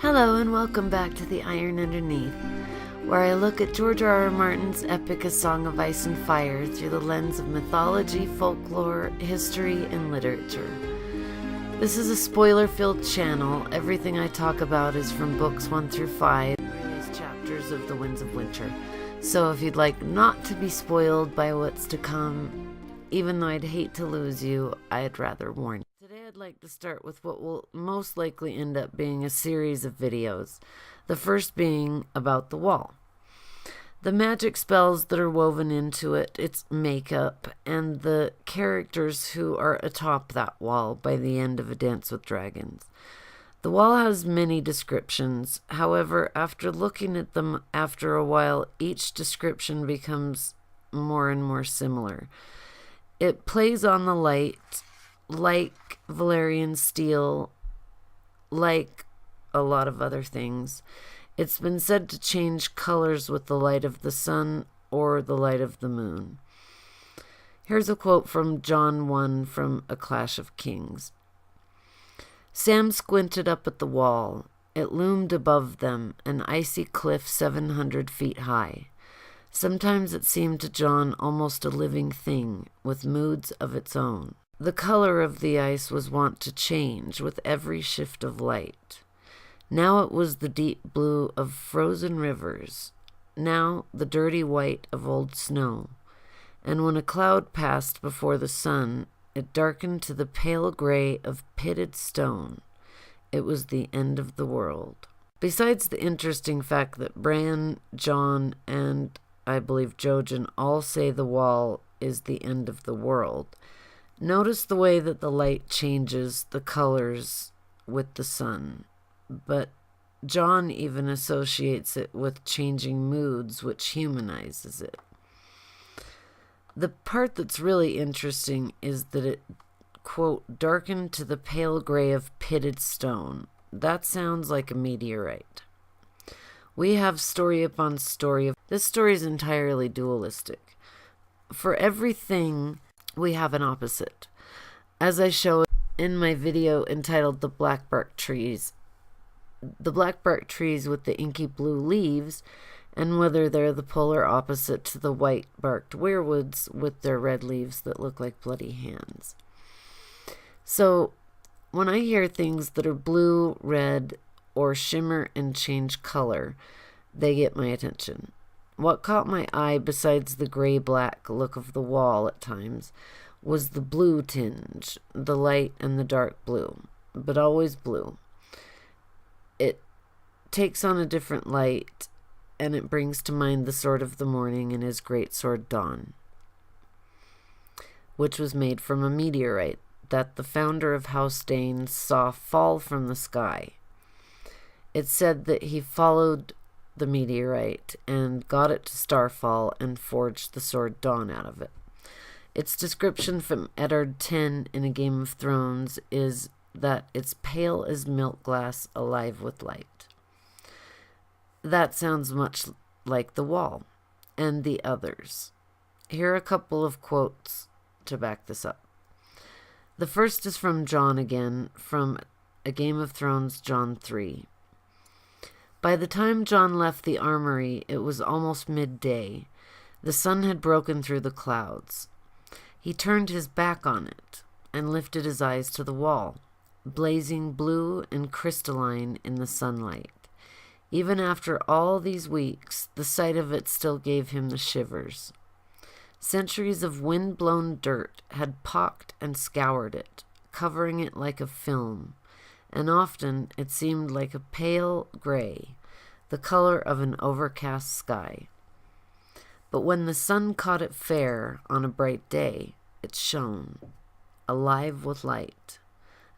Hello and welcome back to The Iron Underneath, where I look at George R.R. Martin's epic A Song of Ice and Fire through the lens of mythology, folklore, history, and literature. This is a spoiler-filled channel. Everything I talk about is from books 1 through 5, various chapters of The Winds of Winter. So if you'd like not to be spoiled by what's to come, even though I'd hate to lose you, I'd rather warn you. Today I'd like to start with what will most likely end up being a series of videos, the first being about the wall. The magic spells that are woven into it, its makeup, and the characters who are atop that wall by the end of A Dance with Dragons. The wall has many descriptions. However, after looking at them after a while, each description becomes more and more similar. It plays on the light, like Valyrian steel, like a lot of other things. It's been said to change colors with the light of the sun or the light of the moon. Here's a quote from John 1 from A Clash of Kings. Sam squinted up at the wall. It loomed above them, an icy cliff 700 feet high. Sometimes it seemed to John almost a living thing, with moods of its own. The color of the ice was wont to change with every shift of light. Now it was the deep blue of frozen rivers, now the dirty white of old snow. And when a cloud passed before the sun, it darkened to the pale gray of pitted stone. It was the end of the world. Besides the interesting fact that Bran, Jon, and I believe Jojen all say the wall is the end of the world, notice the way that the light changes the colors with the sun. But Jon even associates it with changing moods, which humanizes it. The part that's really interesting is that it, quote, darkened to the pale gray of pitted stone. That sounds like a meteorite. We have story upon story. This story is entirely dualistic. For everything, we have an opposite. As I show in my video entitled The Blackbark Trees. The blackbark trees with the inky blue leaves, and whether they're the polar opposite to the white-barked weirwoods with their red leaves that look like bloody hands. So, when I hear things that are blue, red, or shimmer and change color, they get my attention. What caught my eye, besides the gray-black look of the wall at times, was the blue tinge, the light and the dark blue, but always blue. It takes on a different light, and it brings to mind the Sword of the Morning and his great sword Dawn, which was made from a meteorite that the founder of House Dane saw fall from the sky. It's said that he followed the meteorite and got it to Starfall and forged the sword Dawn out of it. Its description from Eddard 10 in A Game of Thrones is that it's pale as milk glass, alive with light. That sounds much like the wall and the others. Here are a couple of quotes to back this up. The first is from Jon again, from A Game of Thrones, Jon 3. By the time Jon left the armory, it was almost midday. The sun had broken through the clouds. He turned his back on it and lifted his eyes to the wall, blazing blue and crystalline in the sunlight. Even after all these weeks, the sight of it still gave him the shivers. Centuries of wind-blown dirt had pocked and scoured it, covering it like a film, and often it seemed like a pale gray, the color of an overcast sky. But when the sun caught it fair on a bright day, it shone, alive with light,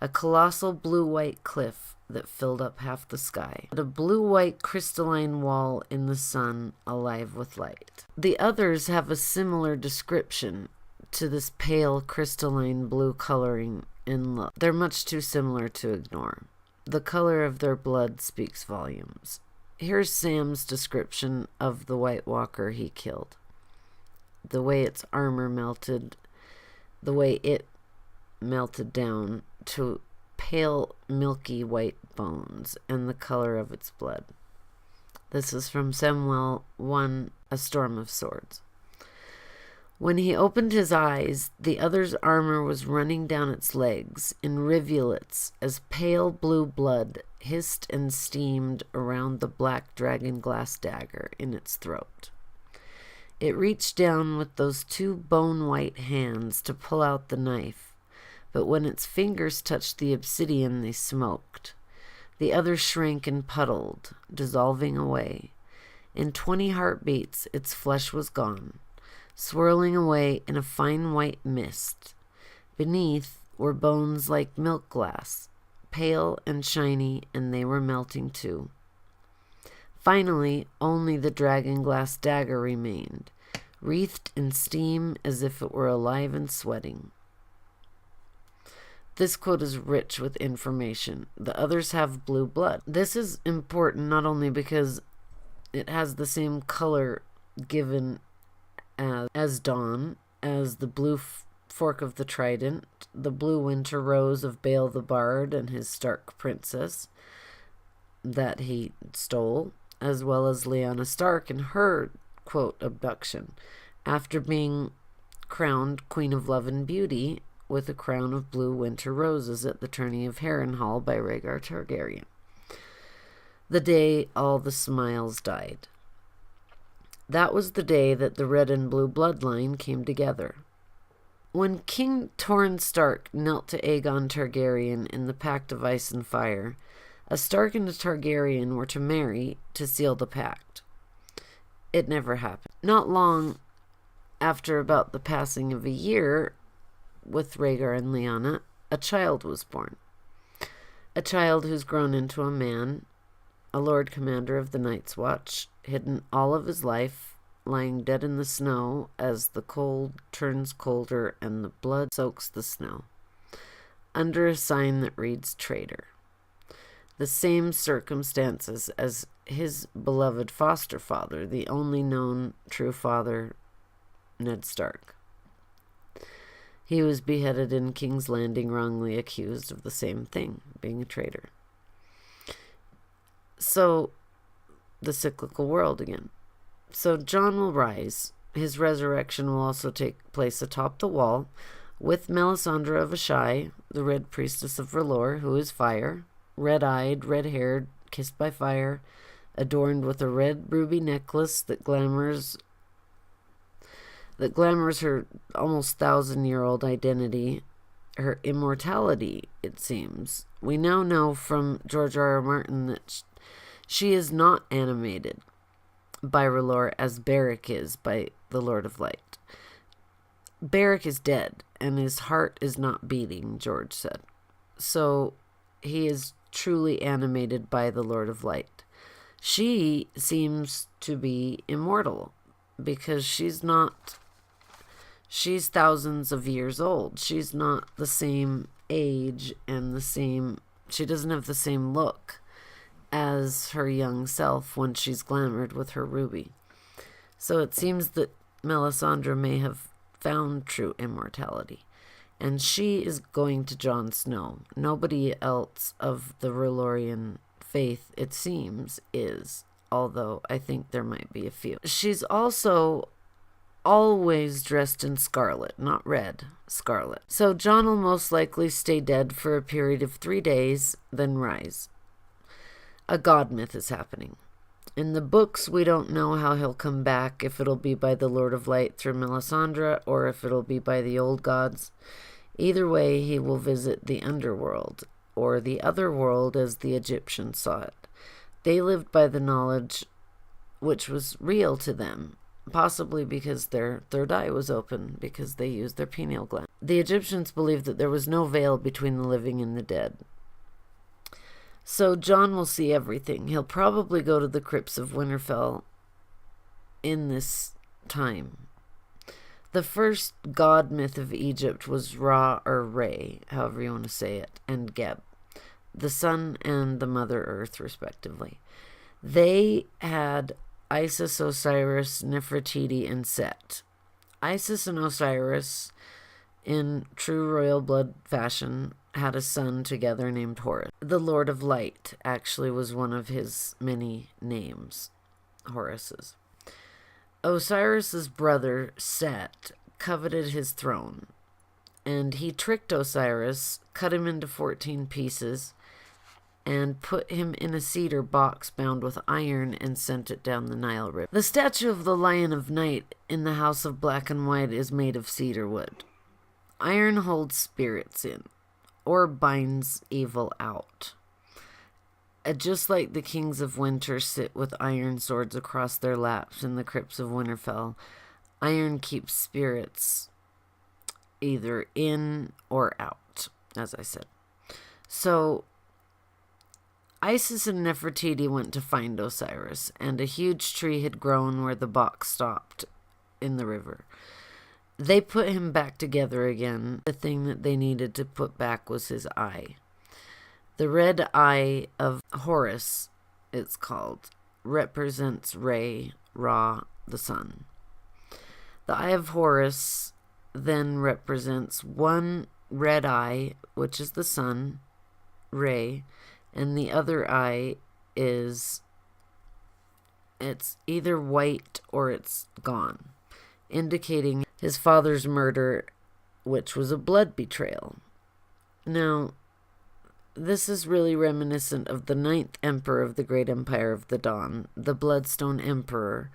a colossal blue-white cliff that filled up half the sky, and a blue-white crystalline wall in the sun, alive with light. The others have a similar description to this pale crystalline blue coloring and look. They're much too similar to ignore. The color of their blood speaks volumes. Here's Sam's description of the White Walker he killed. The way its armor melted, the way it melted down to pale, milky white bones and the color of its blood. This is from Samuel 1, A Storm of Swords. When he opened his eyes, the other's armor was running down its legs in rivulets as pale blue blood hissed and steamed around the black dragon glass dagger in its throat. It reached down with those two bone-white hands to pull out the knife, but when its fingers touched the obsidian, they smoked. The other shrank and puddled, dissolving away. In 20 heartbeats, its flesh was gone, swirling away in a fine white mist. Beneath were bones like milk glass, pale and shiny, and they were melting too. Finally, only the dragon glass dagger remained, wreathed in steam as if it were alive and sweating. This quote is rich with information. The others have blue blood. This is important not only because it has the same color given as dawn, as the blue fork of the trident, the blue winter rose of Baal the Bard and his Stark princess that he stole, as well as Lyanna Stark and her, quote, abduction, after being crowned Queen of Love and Beauty with a crown of blue winter roses at the tourney of Harrenhal by Rhaegar Targaryen. The day all the smiles died. That was the day that the red and blue bloodline came together. When King Torrhen Stark knelt to Aegon Targaryen in the Pact of Ice and Fire, a Stark and a Targaryen were to marry to seal the pact. It never happened. Not long after about the passing of a year with Rhaegar and Lyanna, a child was born. A child who's grown into a man, a Lord Commander of the Night's Watch, hidden all of his life, lying dead in the snow as the cold turns colder and the blood soaks the snow, under a sign that reads traitor. The same circumstances as his beloved foster father, the only known true father, Ned Stark. He was beheaded in King's Landing, wrongly accused of the same thing, being a traitor. So, the cyclical world again. So Jon will rise. His resurrection will also take place atop the wall with Melisandre of Ashai, the Red Priestess of R'hllor, who is fire, red-eyed, red-haired, kissed by fire, adorned with a red ruby necklace that glamours her almost 1,000-year-old identity, her immortality, it seems. We now know from George R.R. Martin that she is not animated by R'hllor as Beric is by the Lord of Light. Beric is dead, and his heart is not beating, George said. So he is truly animated by the Lord of Light. She seems to be immortal because she's thousands of years old. She's not the same age and she doesn't have the same look as her young self when she's glamored with her ruby. So it seems that Melisandre may have found true immortality. And she is going to Jon Snow. Nobody else of the R'hllorian faith, it seems, is. Although I think there might be a few. She's also always dressed in scarlet, not red, scarlet. So Jon will most likely stay dead for a period of 3 days, then rise. A god myth is happening. In the books, we don't know how he'll come back, if it'll be by the Lord of Light through Melisandre, or if it'll be by the old gods. Either way, he will visit the underworld, or the other world as the Egyptians saw it. They lived by the knowledge which was real to them, possibly because their third eye was open, because they used their pineal gland. The Egyptians believed that there was no veil between the living and the dead. So Jon will see everything. He'll probably go to the crypts of Winterfell in this time. The first god myth of Egypt was Ra or Re, however you want to say it, and Geb, the sun and the Mother Earth, respectively. They had Isis, Osiris, Nefertiti, and Set. Isis and Osiris in true royal blood fashion, had a son together named Horus. The Lord of Light actually was one of his many names, Horus's. Osiris's brother, Set, coveted his throne, and he tricked Osiris, cut him into 14 pieces, and put him in a cedar box bound with iron and sent it down the Nile River. The statue of the Lion of Night in the House of Black and White is made of cedar wood. Iron holds spirits in, or binds evil out. Just like the kings of winter sit with iron swords across their laps in the crypts of Winterfell, iron keeps spirits either in or out, as I said. So, Isis and Nefertiti went to find Osiris, and a huge tree had grown where the box stopped in the river. They put him back together again. The thing that they needed to put back was his eye. The red eye of Horus, it's called, represents Ra, the sun. The eye of Horus then represents one red eye, which is the sun, Ra, and the other eye it's either white or it's gone, indicating his father's murder, which was a blood betrayal. Now, this is really reminiscent of the 9th emperor of the Great Empire of the Dawn, the Bloodstone Emperor,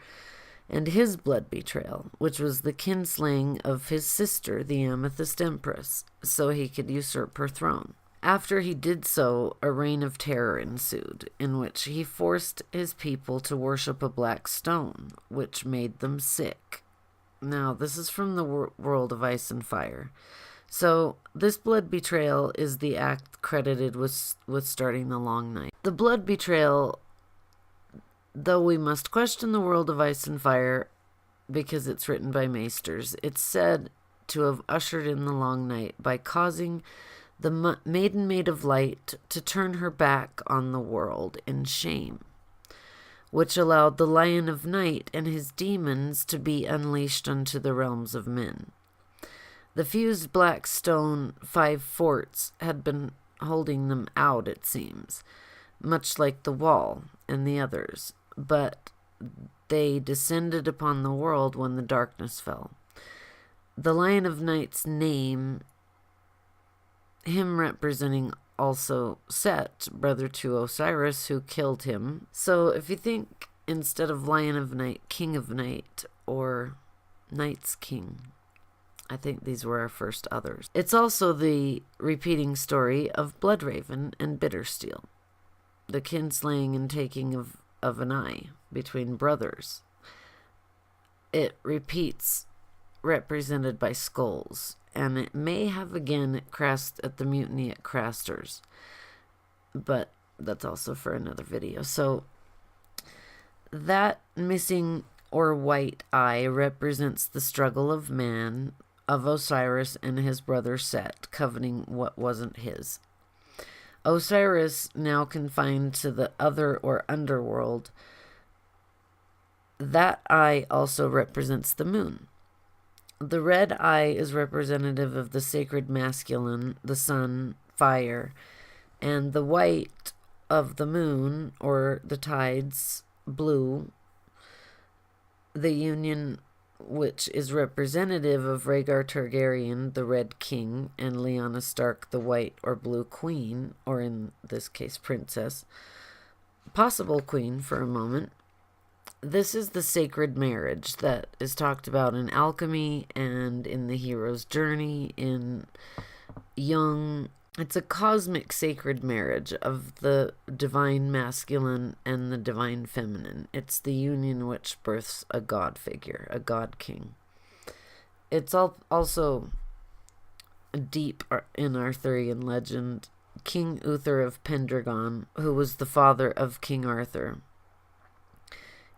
and his blood betrayal, which was the kinslaying of his sister, the Amethyst Empress, so he could usurp her throne. After he did so, a reign of terror ensued, in which he forced his people to worship a black stone, which made them sick. Now, this is from the world of Ice and Fire. So, this blood betrayal is the act credited with starting the Long Night. The blood betrayal, though we must question the world of Ice and Fire because it's written by maesters, it's said to have ushered in the Long Night by causing the maiden maid of light to turn her back on the world in shame, which allowed the Lion of Night and his demons to be unleashed unto the realms of men. The fused black stone 5 forts had been holding them out, it seems, much like the wall and the others, but they descended upon the world when the darkness fell. The Lion of Night's name, him representing also Set, brother to Osiris, who killed him. So if you think instead of Lion of Night, King of Night, or Night's King, I think these were our first others. It's also the repeating story of Bloodraven and Bittersteel, the kinslaying and taking of an eye between brothers. It repeats, represented by skulls, and it may have again at the mutiny at Craster's, but that's also for another video. So that missing or white eye represents the struggle of man, of Osiris and his brother Set, coveting what wasn't his. Osiris, now confined to the other or underworld, that eye also represents the moon. The red eye is representative of the sacred masculine, the sun, fire, and the white of the moon, or the tides, blue, the union which is representative of Rhaegar Targaryen, the Red King, and Lyanna Stark, the White or Blue Queen, or in this case, Princess, possible Queen for a moment. This is the sacred marriage that is talked about in alchemy and in the hero's journey, in Jung. It's a cosmic sacred marriage of the divine masculine and the divine feminine. It's the union which births a god figure, a god king. It's also deep in Arthurian legend. King Uther of Pendragon, who was the father of King Arthur,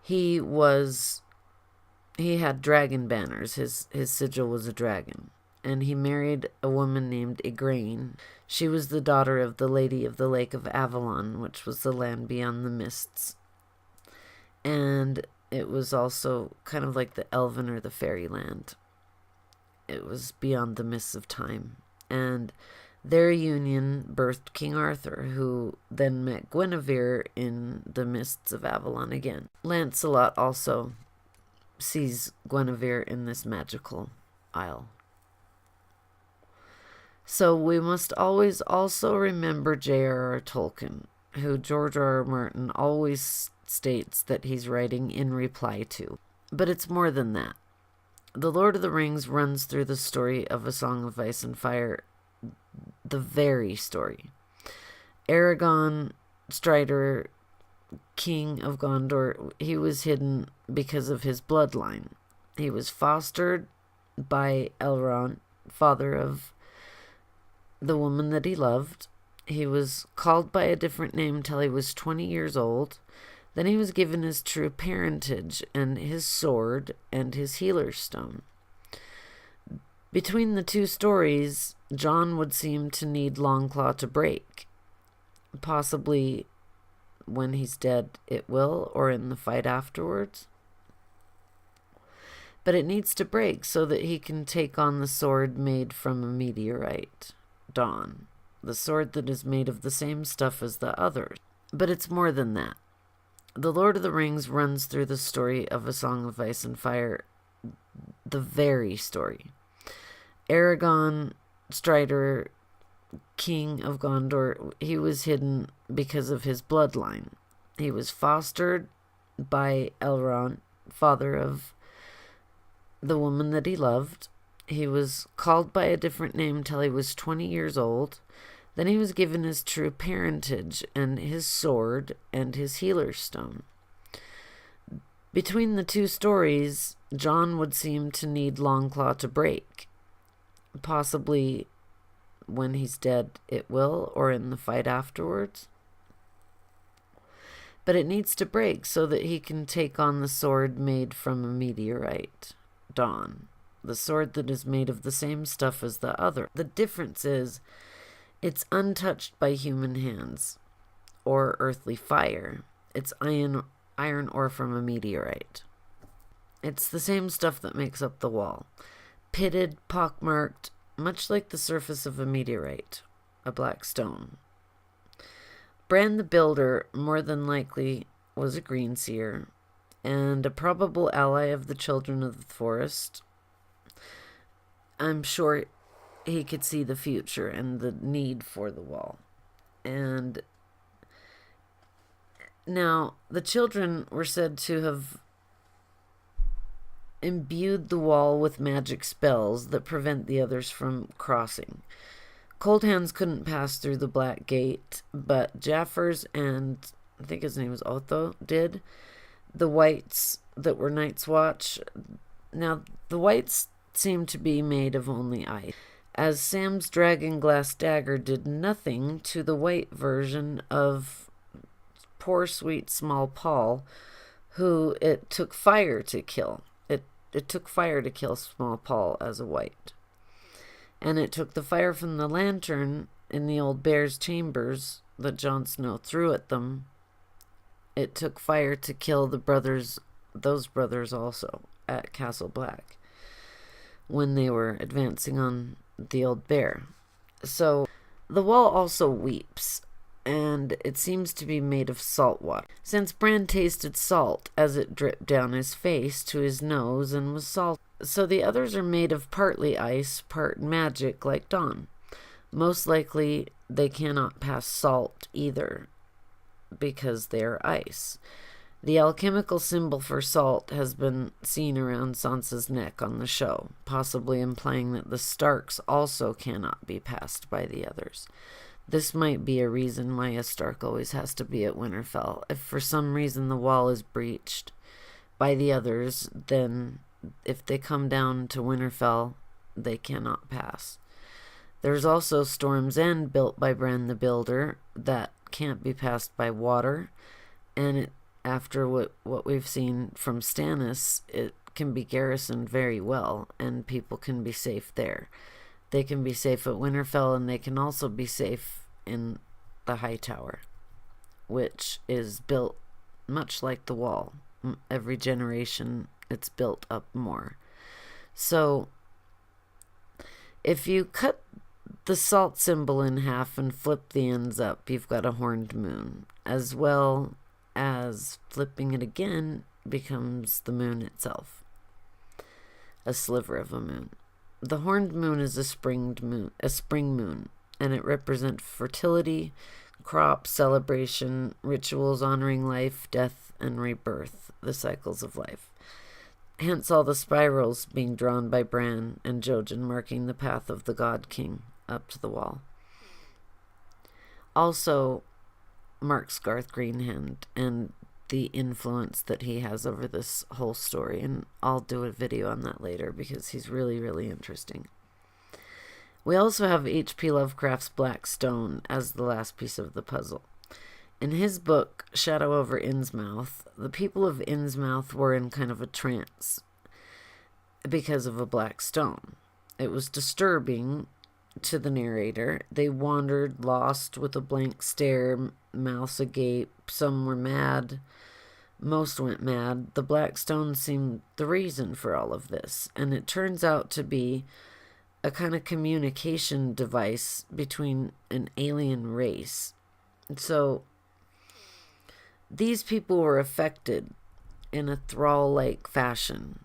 he had dragon banners. His sigil was a dragon. And he married a woman named Igraine. She was the daughter of the Lady of the Lake of Avalon, which was the land beyond the mists. And it was also kind of like the elven or the fairy land. It was beyond the mists of time. And their union birthed King Arthur, who then met Guinevere in the mists of Avalon again. Lancelot also sees Guinevere in this magical isle. So we must always also remember J.R.R. Tolkien, who George R.R. Martin always states that he's writing in reply to. But it's more than that. The Lord of the Rings runs through the story of A Song of Ice and Fire, the very story. Aragorn, Strider, King of Gondor, he was hidden because of his bloodline. He was fostered by Elrond, father of the woman that he loved. He was called by a different name till he was 20 years old. Then he was given his true parentage and his sword and his healer's stone. Between the two stories, John would seem to need Longclaw to break. Possibly when he's dead it will, or in the fight afterwards. But it needs to break so that he can take on the sword made from a meteorite, Dawn. The sword that is made of the same stuff as the others. But it's more than that. The Lord of the Rings runs through the story of A Song of Ice and Fire, the very story. Aragorn, Strider, King of Gondor, he was hidden because of his bloodline. He was fostered by Elrond, father of the woman that he loved. He was called by a different name till he was 20 years old. Then he was given his true parentage and his sword and his healer's stone. Between the two stories, John would seem to need Longclaw to break. Possibly when he's dead it will, or in the fight afterwards. But it needs to break so that he can take on the sword made from a meteorite, Dawn. The sword that is made of the same stuff as the other. The difference is, it's untouched by human hands or earthly fire. It's iron ore from a meteorite. It's the same stuff that makes up the wall. Pitted, pockmarked, much like the surface of a meteorite, a black stone. Bran the Builder more than likely was a greenseer and a probable ally of the Children of the Forest. I'm sure he could see the future and the need for the wall. And now the children were said to have imbued the wall with magic spells that prevent the others from crossing. Cold Hands couldn't pass through the Black Gate, but Jaffers and I think his name was Otho did. The Whites that were Night's Watch. Now the Whites seemed to be made of only ice, as Sam's dragonglass dagger did nothing to the white version of poor sweet small Paul, who it took fire to kill. It took fire to kill small Paul as a white. And it took the fire from the lantern in the old bear's chambers that Jon Snow threw at them. It took fire to kill those brothers also at Castle Black when they were advancing on the old bear. So the wall also weeps, and it seems to be made of salt water, since Bran tasted salt as it dripped down his face to his nose and was salt. So the others are made of partly ice, part magic, like Dawn. Most likely they cannot pass salt either, because they are ice. The alchemical symbol for salt has been seen around Sansa's neck on the show, possibly implying that the Starks also cannot be passed by the others. This might be a reason why a Stark always has to be at Winterfell. If for some reason the wall is breached by the others, then if they come down to Winterfell, they cannot pass. There's also Storm's End, built by Bran the Builder, that can't be passed by water, and after what we've seen from Stannis, it can be garrisoned very well, and people can be safe there. They can be safe at Winterfell, and they can also be safe in the High Tower, which is built much like the wall. Every generation, it's built up more. So If you cut the salt symbol in half and flip the ends up, you've got a horned moon, as well as flipping it again becomes the moon itself, a sliver of a moon. The horned moon is a spring moon, and it represents fertility, crops, celebration, rituals honoring life, death, and rebirth, the cycles of life. Hence all the spirals being drawn by Bran and Jojen, marking the path of the God King up to the wall. Also marks Garth Greenhand and the influence that he has over this whole story, and I'll do a video on that later because he's really, really interesting. We also have H.P. Lovecraft's Black Stone as the last piece of the puzzle. In his book, Shadow over Innsmouth, the people of Innsmouth were in kind of a trance because of a black stone. It was disturbing to the narrator. They wandered, lost, with a blank stare, mouths agape. Some were mad. Most went mad. The black stone seemed the reason for all of this, and it turns out to be a kind of communication device between an alien race. So these people were affected in a thrall-like fashion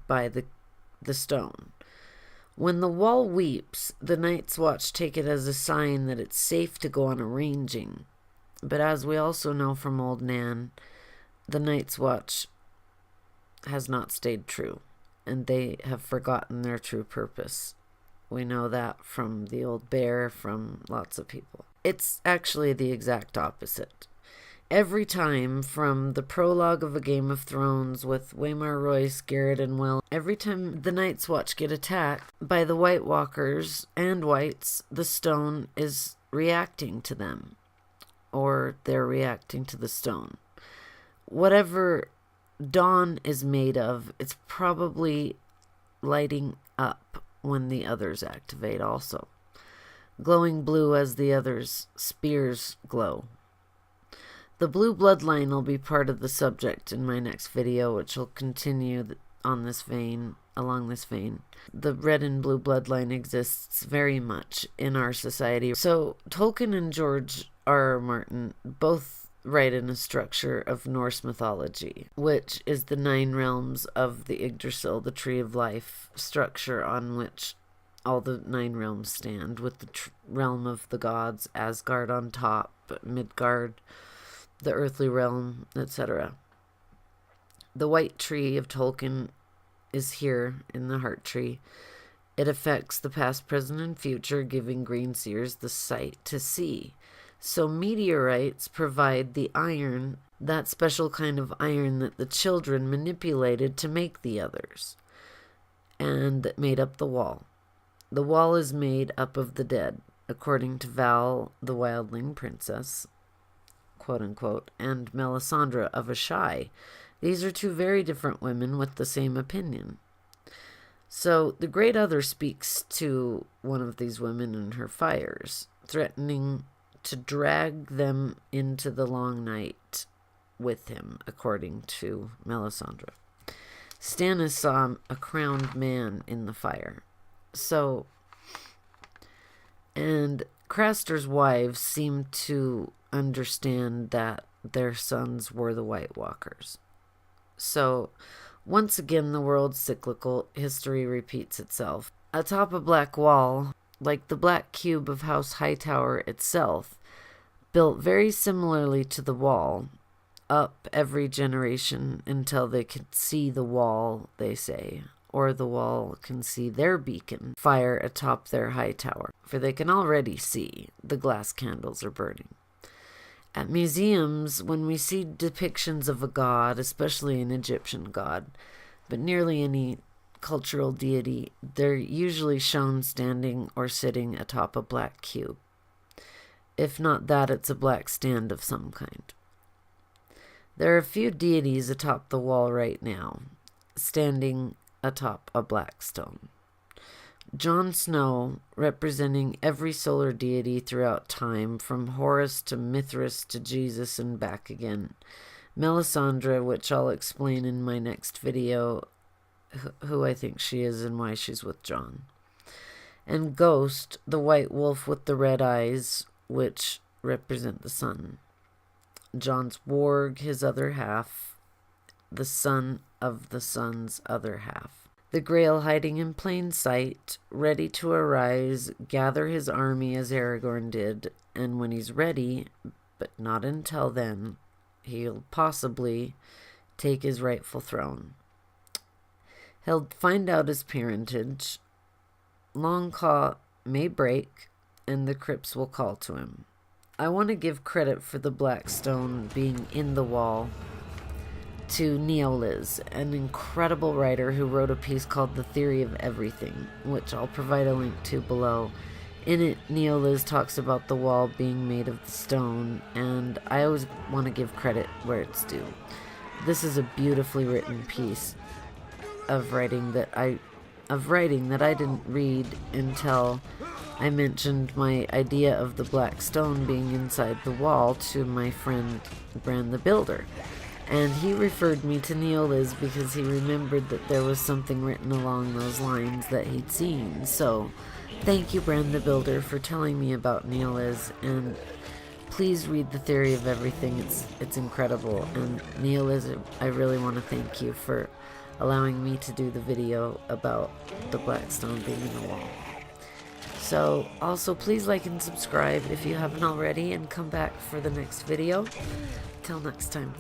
by the stone. When the wall weeps, the Night's Watch take it as a sign that it's safe to go on a ranging. But as we also know from Old Nan, the Night's Watch has not stayed true, and they have forgotten their true purpose. We know that from the Old Bear, from lots of people. It's actually the exact opposite. Every time, from the prologue of A Game of Thrones with Waymar Royce, Garrett, and Will, every time the Night's Watch get attacked by the White Walkers and Whites, the stone is reacting to them, or they're reacting to the stone. Whatever dawn is made of, it's probably lighting up when the others activate also, glowing blue as the others' spears glow. The blue bloodline will be part of the subject in my next video, which will continue on this vein, along this vein. The red and blue bloodline exists very much in our society. So Tolkien and George R.R. Martin both write in a structure of Norse mythology, which is the 9 realms of the Yggdrasil, the Tree of Life, structure on which all the 9 realms stand, with the realm of the gods, Asgard on top, Midgard, the earthly realm, etc. The white tree of Tolkien is here in the heart tree. It affects the past, present, and future, giving green seers the sight to see. So meteorites provide the iron, that special kind of iron that the children manipulated to make the others, and that made up the wall. The wall is made up of the dead, according to Val, the wildling princess, quote-unquote, and Melisandre of Ashai. These are 2 very different women with the same opinion. So the Great Other speaks to one of these women in her fires, threatening to drag them into the long night with him, according to Melisandre. Stannis saw a crowned man in the fire. So, and Craster's wives seem to understand that their sons were the White Walkers. So, once again, the world's cyclical. History repeats itself. Atop a black wall, like the black cube of House Hightower itself, built very similarly to the wall, up every generation until they could see the wall, they say, or the wall can see their beacon fire atop their high tower, for they can already see the glass candles are burning. At museums, when we see depictions of a god, especially an Egyptian god, but nearly any cultural deity, they're usually shown standing or sitting atop a black cube. If not that, it's a black stand of some kind. There are a few deities atop the wall right now, standing atop a black stone. Jon Snow, representing every solar deity throughout time, from Horus to Mithras to Jesus and back again. Melisandre, which I'll explain in my next video, who I think she is and why she's with Jon. and Ghost, the white wolf with the red eyes, which represent the sun. John's warg, his other half, the son of the sun's other half. The Grail hiding in plain sight, ready to arise, gather his army as Aragorn did, and when he's ready, but not until then, he'll possibly take his rightful throne. He'll find out his parentage. Longclaw may break, and the crypts will call to him. I want to give credit for the black stone being in the wall to REOLIZ, an incredible writer who wrote a piece called The Theory of Everything, which I'll provide a link to below. In it, REOLIZ talks about the wall being made of the stone, and I always want to give credit where it's due. This is a beautifully written piece of writing that I didn't read until I mentioned my idea of the black stone being inside the wall to my friend Bran the Builder. And he referred me to REOLIZ because he remembered that there was something written along those lines that he'd seen. So, thank you, Bran the Builder, for telling me about REOLIZ, and please read The Theory of Everything. It's incredible. And REOLIZ, I really want to thank you for allowing me to do the video about the black stone being in the wall. So, also please like and subscribe if you haven't already, and come back for the next video. Till next time.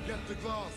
Get the glass!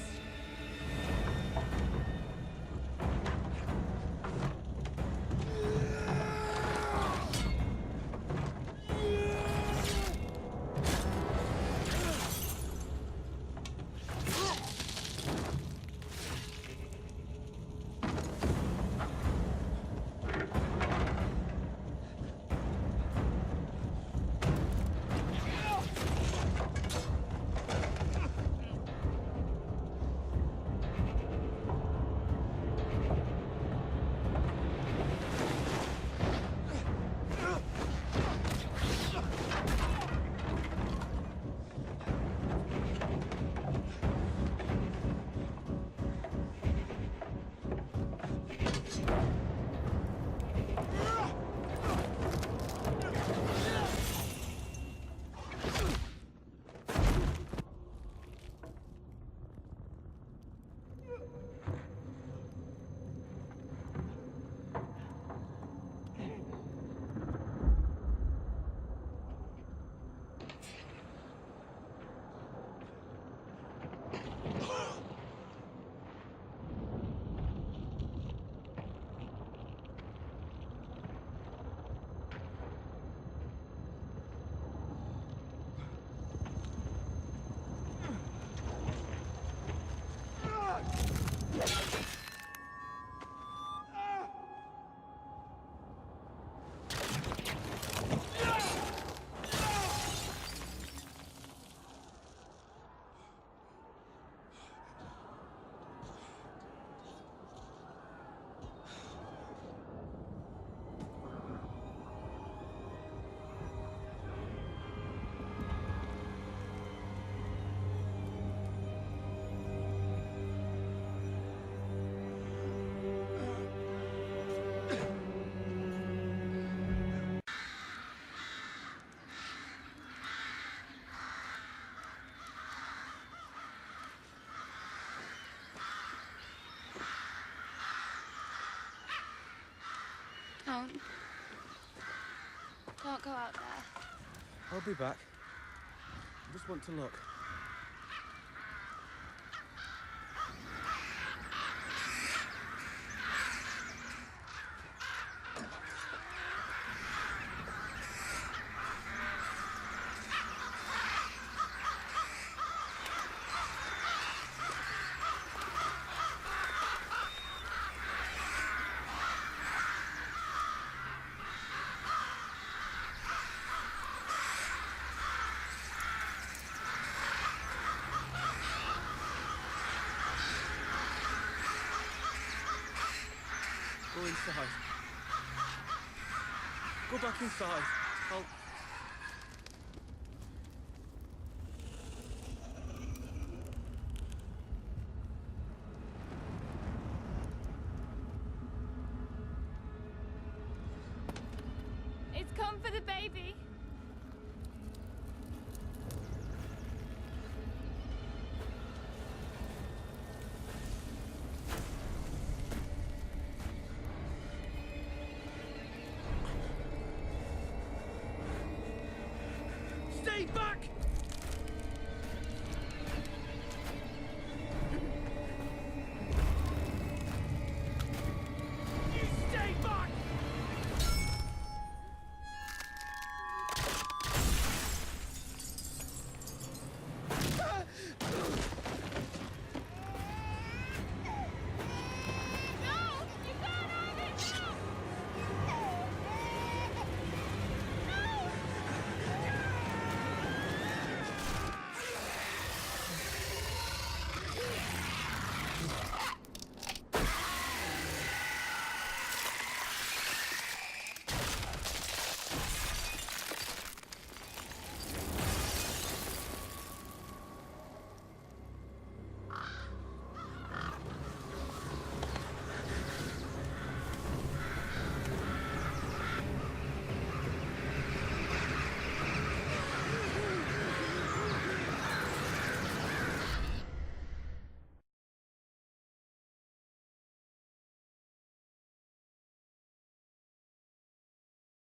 Don't go out there. I'll be back. I just want to look. inside. Go back inside. I'll... It's come for the baby. Stay back!